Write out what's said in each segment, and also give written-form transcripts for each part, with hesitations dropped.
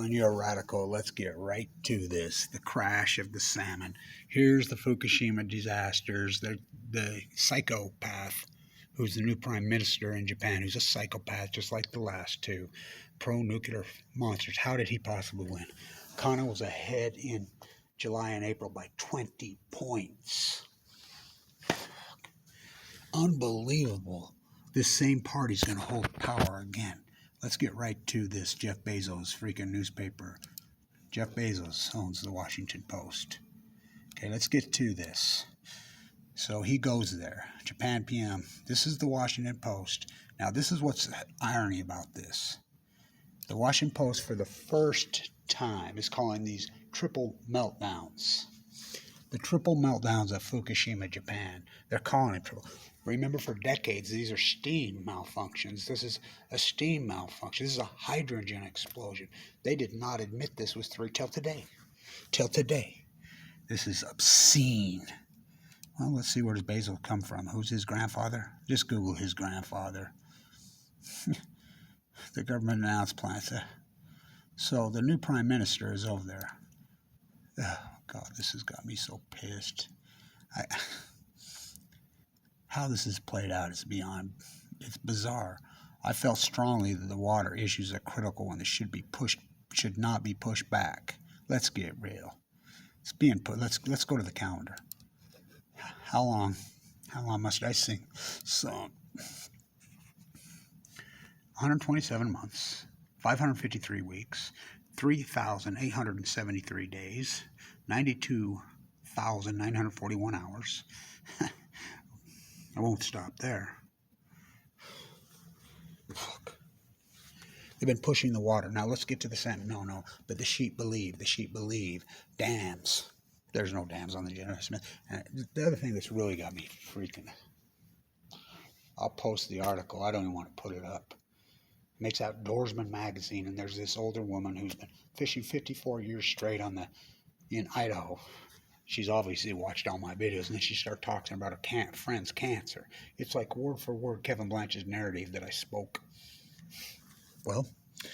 calling you a radical. Let's get right to this. The crash of the salmon. Here's the Fukushima disasters. The psychopath who's the new prime minister in Japan, who's a psychopath just like the last two. Pro-nuclear monsters. How did he possibly win? Kana was ahead in July and April by 20 points. Unbelievable. This same party's going to hold power again. Let's get right to this. Jeff Bezos' freaking newspaper. Jeff Bezos owns the Washington Post. Okay, let's get to this. So he goes there. Japan PM. This is the Washington Post. Now, this is what's irony about this. The Washington Post, for the first time, is calling these triple meltdowns. The triple meltdowns of Fukushima, Japan. They're calling it triple. Remember, for decades, these are steam malfunctions. This is a steam malfunction. This is a hydrogen explosion. They did not admit this was three till today. Till today. This is obscene. Well, let's see where does Bezos come from. Who's his grandfather? Just Google his grandfather. The government announced plans. So the new prime minister is over there. Oh, God, this has got me so pissed. How this is played out is beyond, it's bizarre. I felt strongly that the water issues are critical and they should not be pushed back. Let's get real. It's being put. Let's go to the calendar. How long must I sing? So 127 months, 553 weeks, 3,873 days, 92,941 hours. I won't stop there. Fuck. They've been pushing the water. Now let's get to the salmon. No. But the sheep believe. The sheep believe. Dams. There's no dams on the General Smith. And the other thing that's really got me freaking. I'll post the article. I don't even want to put it up. It makes Outdoorsman magazine, and there's this older woman who's been fishing 54 years straight in Idaho. She's obviously watched all my videos, and then she started talking about her friend's cancer. It's like word for word Kevin Blanch's narrative that I spoke. Well,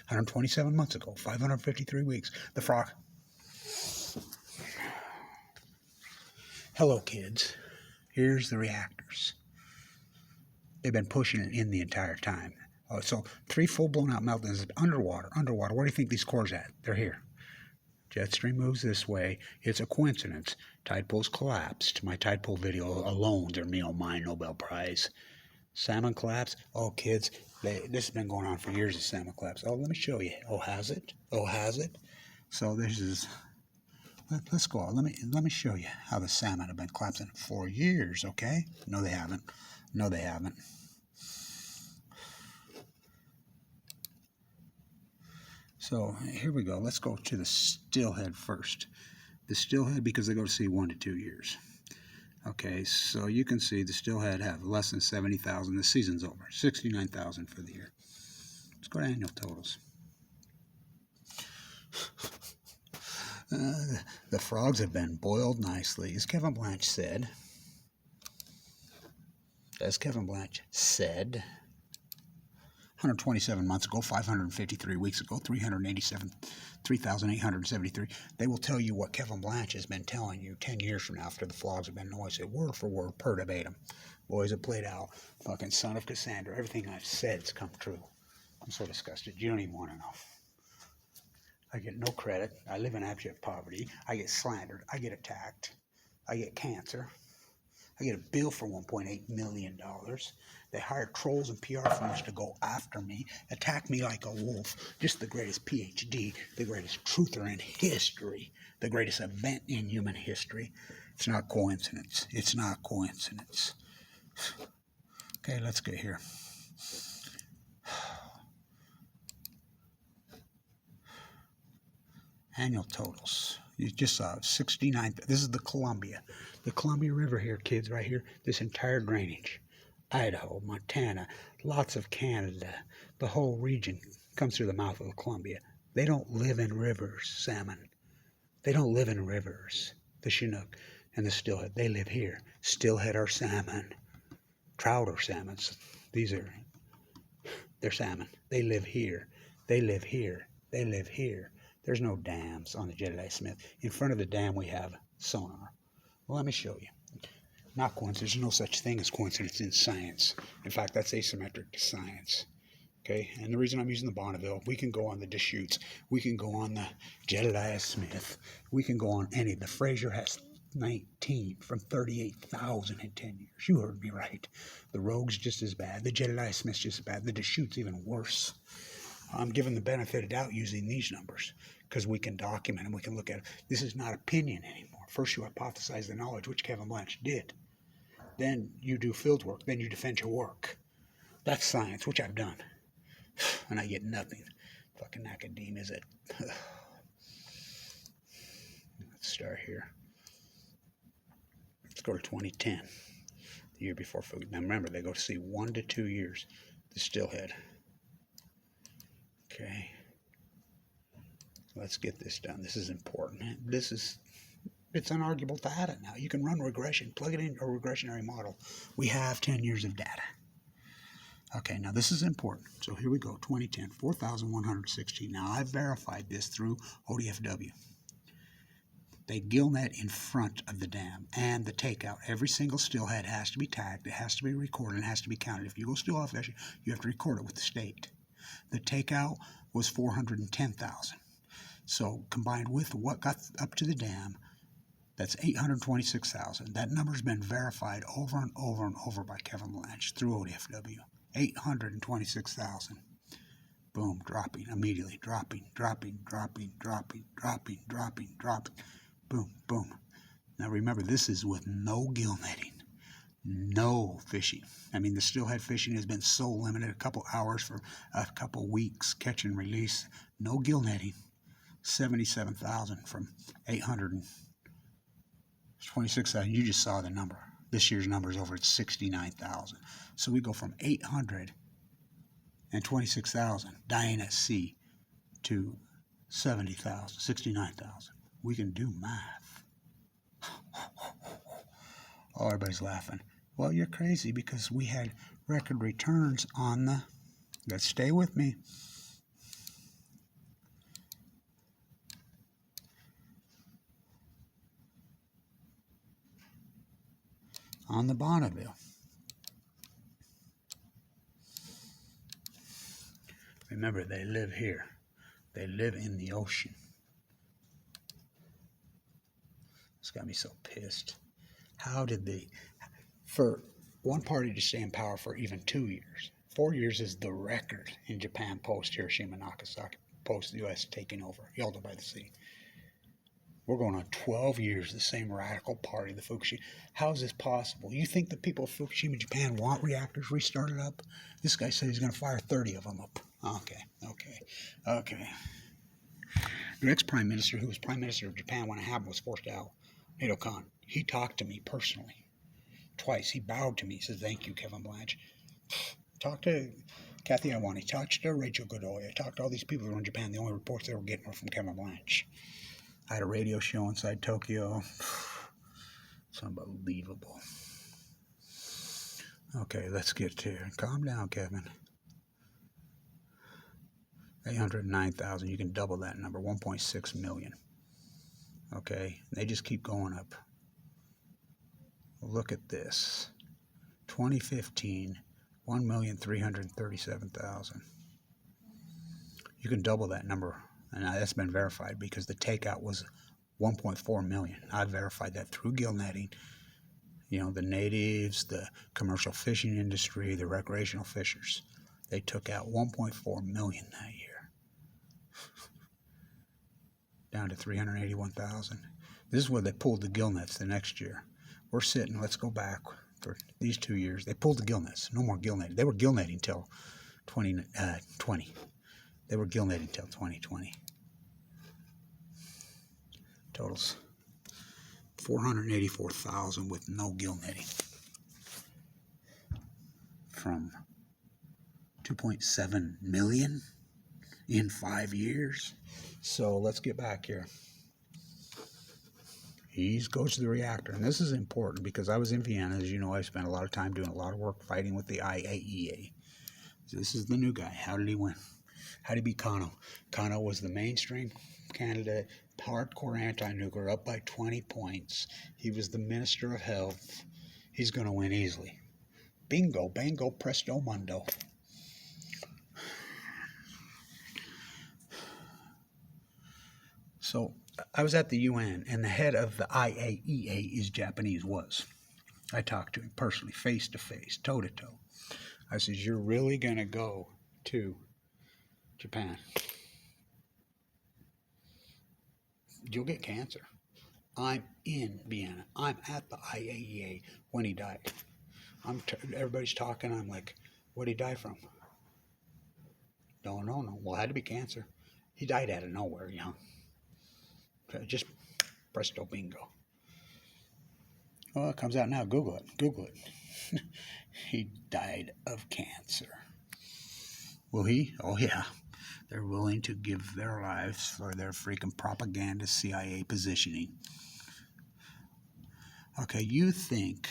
127 months ago, 553 weeks. The frog. Hello, kids. Here's the reactors. They've been pushing it in the entire time. So 3 full-blown out meltdowns underwater. Where do you think these cores at? They're here. Jet stream moves this way. It's a coincidence. Tide pools collapsed. My tide pool video alone earned me my Nobel Prize. Salmon collapse. Oh, kids, this has been going on for years, the salmon collapse. Oh, let me show you. Oh, has it? So this is... Let's go on. Let me show you how the salmon have been collapsing for years, okay? No, they haven't. So here we go. Let's go to the stillhead first. The stillhead, because they go to sea 1 to 2 years. Okay, so you can see the stillhead have less than 70,000. The season's over. 69,000 for the year. Let's go to annual totals. The frogs have been boiled nicely, as Kevin Blanch said. 127 months ago, 553 weeks ago, 3,873. They will tell you what Kevin Blanch has been telling you 10 years from now after the frogs have been noised. Word for word, verbatim. Boys, it played out. Fucking son of Cassandra. Everything I've said's come true. I'm so disgusted. You don't even want to know. I get no credit. I live in abject poverty. I get slandered. I get attacked. I get cancer. I get a bill for $1.8 million. They hire trolls and PR firms to go after me, attack me like a wolf. Just the greatest PhD, the greatest truther in history, the greatest event in human history. It's not coincidence. Okay, let's get here. Annual totals. You just saw 69. This is the Columbia River here, kids, right here. This entire drainage. Idaho, Montana, lots of Canada. The whole region comes through the mouth of the Columbia. They don't live in rivers, salmon. They don't live in rivers. The Chinook and the Stillhead, they live here. Stillhead are salmon. Trout are salmons. They're salmon. They live here. There's no dams on the Jedediah Smith. In front of the dam, we have sonar. Well, let me show you. Not coincidence. There's no such thing as coincidence in science. In fact, that's asymmetric to science. Okay, and the reason I'm using the Bonneville, we can go on the Deschutes, we can go on the Jedediah Smith, we can go on any. The Fraser has 19 from 38,000 in 10 years. You heard me right. The Rogue's just as bad. The Jedediah Smith's just as bad. The Deschutes even worse. I'm giving the benefit of doubt using these numbers because we can document and we can look at it. This is not opinion anymore. First you hypothesize the knowledge, which Kevin Blanch did. Then you do field work. Then you defend your work. That's science, which I've done. And I get nothing. Fucking academia is it. Let's start here. Let's go to 2010, the year before Fukushima. Now remember, they go to see 1 to 2 years. The stillhead. Okay. Let's get this done. This is important. It's unarguable data now. You can run regression. Plug it into a regressionary model. We have 10 years of data. Okay, now this is important. So here we go, 2010, 4,116. Now I've verified this through ODFW. They gillnet in front of the dam and the takeout. Every single stillhead has to be tagged. It has to be recorded. It has to be counted. If you go stillhead fishing, you have to record it with the state. The takeout was 410,000. So combined with what got up to the dam, that's 826,000. That number's been verified over and over and over by Kevin Blanch through ODFW. 826,000. Boom, dropping immediately. Dropping. Boom, boom. Now remember, this is with no gill netting. No fishing. I mean, the stillhead fishing has been so limited, a couple hours for a couple weeks, catch and release. No gill netting. 77,000 from 826,000. You just saw the number. This year's number is over at 69,000. So we go from 826,000 dying at sea to 70,000, 69,000. We can do math. Oh, everybody's laughing. Well, you're crazy because we had record returns on the... Let's stay with me. On the Bonneville. Remember, they live here. They live in the ocean. This got me so pissed. How did they... For one party to stay in power for even 2 years. 4 years is the record in Japan post Hiroshima, Nagasaki, post the U.S. taking over, Yalta by the Sea. We're going on 12 years, the same radical party, the Fukushima. How is this possible? You think the people of Fukushima, Japan want reactors restarted up? This guy said he's going to fire 30 of them up. Okay. Your ex-prime minister, who was prime minister of Japan when it happened, was forced out. Nato Khan. He talked to me personally. Twice. He bowed to me. He said, thank you, Kevin Blanch. Talked to Kathy Iwani. Talked to Rachel Godoy. I talked to all these people who were in Japan. The only reports they were getting were from Kevin Blanch. I had a radio show inside Tokyo. It's unbelievable. Okay, let's get to it. Calm down, Kevin. 809,000. You can double that number. 1.6 million. Okay, they just keep going up. Look at this. 2015, 1,337,000. You can double that number. And that's been verified because the takeout was 1.4 million. I verified that through gill netting. You know, the natives, the commercial fishing industry, the recreational fishers. They took out 1.4 million that year. Down to 381,000. This is where they pulled the gill nets the next year. We're sitting, let's go back for these 2 years. They pulled the gill nets. No more gill netting. They were gill netting till 2020. They were gill netting till 2020. Totals 484,000 with no gill netting. From 2.7 million in 5 years. So let's get back here. He goes to the reactor, and this is important because I was in Vienna. As you know, I spent a lot of time doing a lot of work fighting with the IAEA. So this is the new guy. How did he win? How do you beat Kano? Kano was the mainstream candidate, hardcore anti-nuclear, up by 20 points. He was the Minister of Health. He's going to win easily. Bingo, bango, presto, mundo. So I was at the UN, and the head of the IAEA is Japanese, was. I talked to him personally, face to face, toe to toe. I says, you're really going to go to Japan? You'll get cancer. I'm in Vienna. I'm at the IAEA when he died. Everybody's talking. I'm like, what did he die from? No. Well, it had to be cancer. He died out of nowhere, young. Just presto bingo. Well, it comes out now. Google it. He died of cancer. Will he? Oh, yeah. They're willing to give their lives for their freaking propaganda CIA positioning. Okay, you think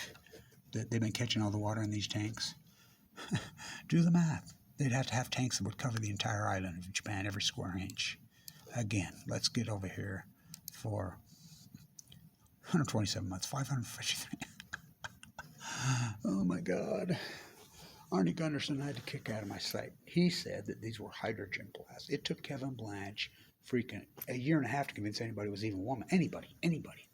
that they've been catching all the water in these tanks? Do the math. They'd have to have tanks that would cover the entire island of Japan, every square inch. Again, let's get over here for 127 months, 553. Oh my God. Arnie Gunderson, I had to kick out of my sight. He said that these were hydrogen blasts. It took Kevin Blanch freaking a year and a half to convince anybody was even a woman. Anybody. Everybody.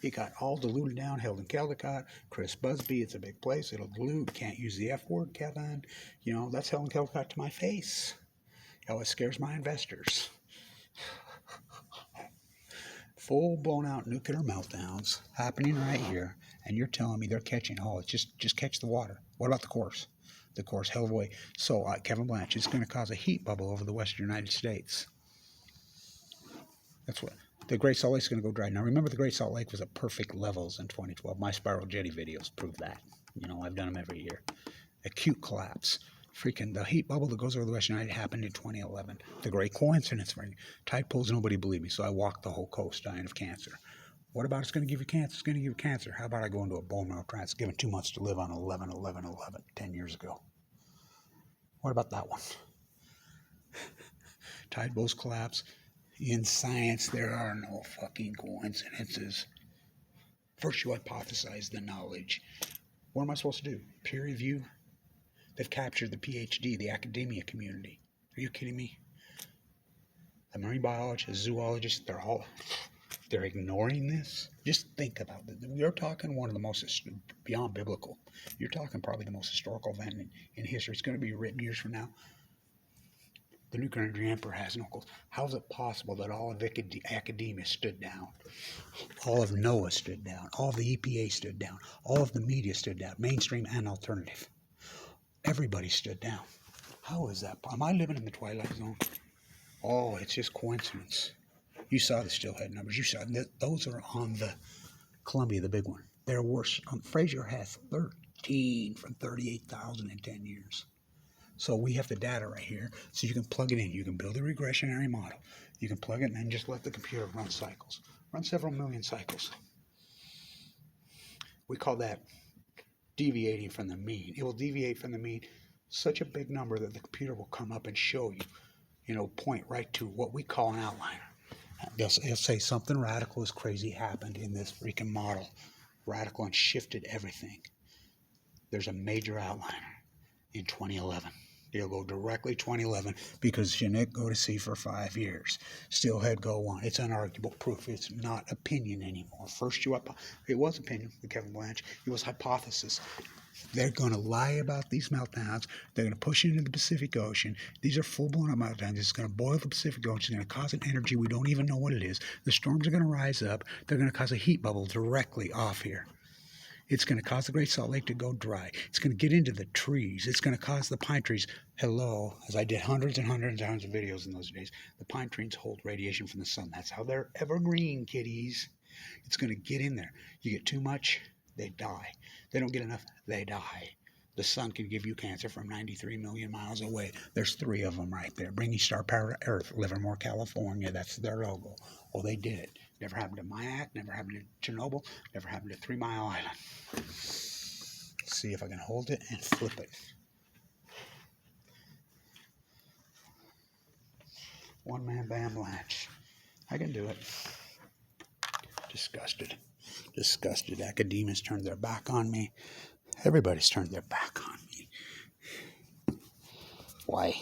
It got all diluted down. Heldon Caldecott, Chris Busby. It's a big place. It'll dilute. Can't use the F word, Kevin. You know, that's Heldon Caldecott to my face. How it scares my investors. Full blown out nuclear meltdowns happening right here, and you're telling me they're catching it's just catch the water. What about the course? The course held away. So Kevin Blanch, it's going to cause a heat bubble over the western United States. That's what the Great Salt Lake is going to go dry. Now remember, the Great Salt Lake was at perfect levels in 2012. My spiral jetty videos prove that. You know, I've done them every year. Acute collapse. Freaking the heat bubble that goes over the Western United happened in 2011. The great coincidence. Tide pools, nobody believed me, so I walked the whole coast dying of cancer. What about it's going to give you cancer? It's going to give you cancer. How about I go into a bone marrow transplant? Given 2 months to live on 11/11/11, 10 years ago. What about that one? Tide pools collapse. In science, there are no fucking coincidences. First, you hypothesize the knowledge. What am I supposed to do? Peer review? They've captured the PhD, the academia community. Are you kidding me? The marine biologists, zoologists, they're ignoring this. Just think about it. You're talking one of the most, beyond biblical, you're talking probably the most historical event in history. It's going to be written years from now. The nuclear energy emperor has no goals. How is it possible that all of academia stood down? All of NOAA stood down. All of the EPA stood down. All of the media stood down, mainstream and alternative. Everybody stood down. How is that? Am I living in the twilight zone? Oh, it's just coincidence. You saw the Stillhead numbers. You saw those are on the Columbia, the big one. They're worse. Fraser has 13 from 38,000 in 10 years. So we have the data right here. So you can plug it in. You can build a regressionary model. You can plug it in and just let the computer run cycles. Run several million cycles. We call that deviating from the mean. It will deviate from the mean such a big number that the computer will come up and show you, point right to what we call an outliner. They'll say something radical as crazy happened in this freaking model. Radical and shifted everything. There's a major outliner in 2011. It'll go directly 2011 because Chinook go to sea for 5 years. Steelhead go 1. It's unarguable proof. It's not opinion anymore. First, it was opinion with Kevin Blanch. It was hypothesis. They're going to lie about these meltdowns. They're going to push into the Pacific Ocean. These are full-blown meltdowns. It's going to boil the Pacific Ocean. It's going to cause an energy we don't even know what it is. The storms are going to rise up. They're going to cause a heat bubble directly off here. It's going to cause the Great Salt Lake to go dry. It's going to get into the trees. It's going to cause the pine trees. As I did hundreds and hundreds and hundreds of videos in those days, the pine trees hold radiation from the sun. That's how they're evergreen, kiddies. It's going to get in there. You get too much, they die. They don't get enough, they die. The sun can give you cancer from 93 million miles away. There's 3 of them right there. Bringing star power to Earth, Livermore, California. That's their logo. Oh, they did it. Never happened to Mayak, never happened to Chernobyl, never happened to 3 Mile Island. Let's see if I can hold it and flip it. One-man bam lunch. I can do it. Disgusted. Disgusted. Academians turned their back on me. Everybody's turned their back on me. Why?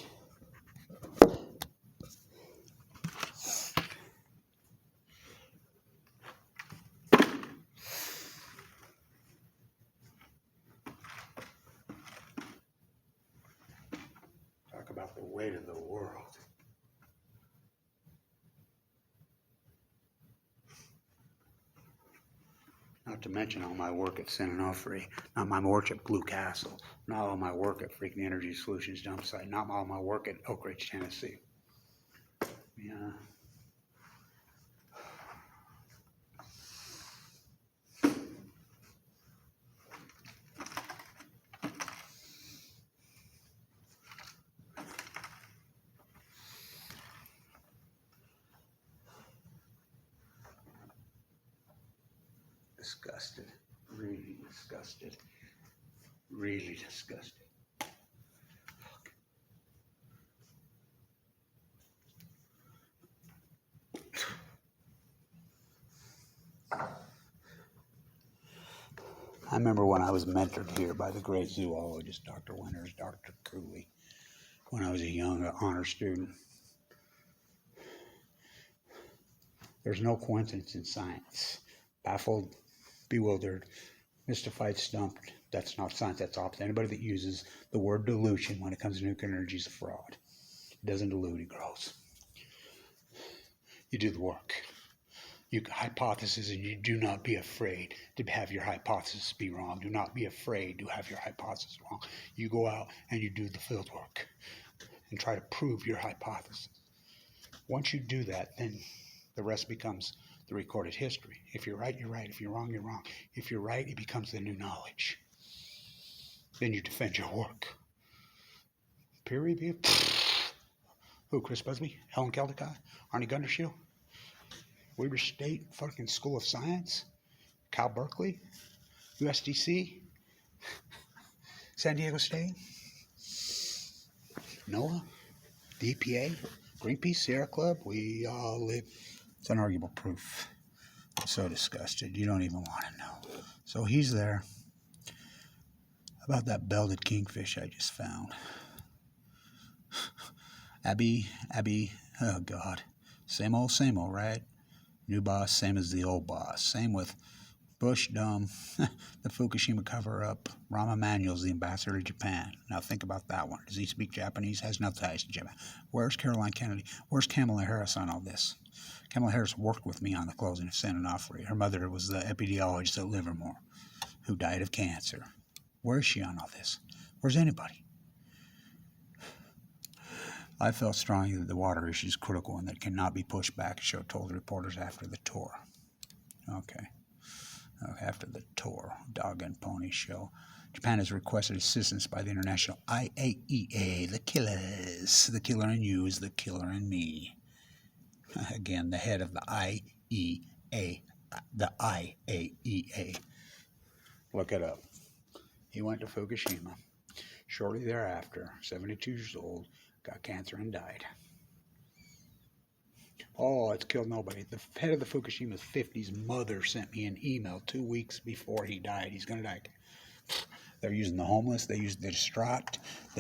Talk about the weight of the world. Not to mention all my work at San Onofre, not my work at Blue Castle, not all my work at freaking Energy Solutions dump site, not all my work at Oak Ridge, Tennessee. Yeah. Disgusted. Really disgusted. Really disgusted. I remember when I was mentored here by the great zoologist, Dr. Winters, Dr. Cooley, when I was a young honor student. There's no coincidence in science. Baffled, bewildered, mystified, stumped. That's not science, that's opposite. Anybody that uses the word dilution when it comes to nuclear energy is a fraud. It doesn't dilute, it grows. You do the work. You hypothesis, and you do not be afraid to have your hypothesis be wrong. Do not be afraid to have your hypothesis wrong. You go out and you do the field work and try to prove your hypothesis. Once you do that, then the rest becomes the recorded history. If you're right, you're right. If you're wrong, you're wrong. If you're right, it becomes the new knowledge. Then you defend your work. Peer review? Who, Chris Busby? Helen Caldecott? Arnie Gundershoe? Weber State fucking School of Science? Cal Berkeley? USDC? San Diego State? NOAA? The EPA? Greenpeace? Sierra Club? We all live. It's unarguable proof. I'm so disgusted. You don't even want to know. So he's there. About that belted kingfish I just found. Abby, oh God. Same old, right? New boss, same as the old boss. Same with Bush, dumb, the Fukushima cover-up. Rahm Emanuel's the ambassador to Japan. Now think about that one. Does he speak Japanese? Has no ties to Japan. Where's Caroline Kennedy? Where's Kamala Harris on all this? Kamala Harris worked with me on the closing of San Onofre. Her mother was the epidemiologist at Livermore who died of cancer. Where is she on all this? Where's anybody? I felt strongly that the water issue is critical and that it cannot be pushed back, Show told the reporters after the tour. Okay. After the tour, Dog and Pony Show. Japan has requested assistance by the International IAEA. The killers. The killer in you is the killer in me. Again, the head of the IAEA. The IAEA. Look it up. He went to Fukushima. Shortly thereafter, 72 years old, got cancer and died. Oh, it's killed nobody. The head of the Fukushima 50's mother sent me an email 2 weeks before he died. He's going to die. They're using the homeless. They use the distraught.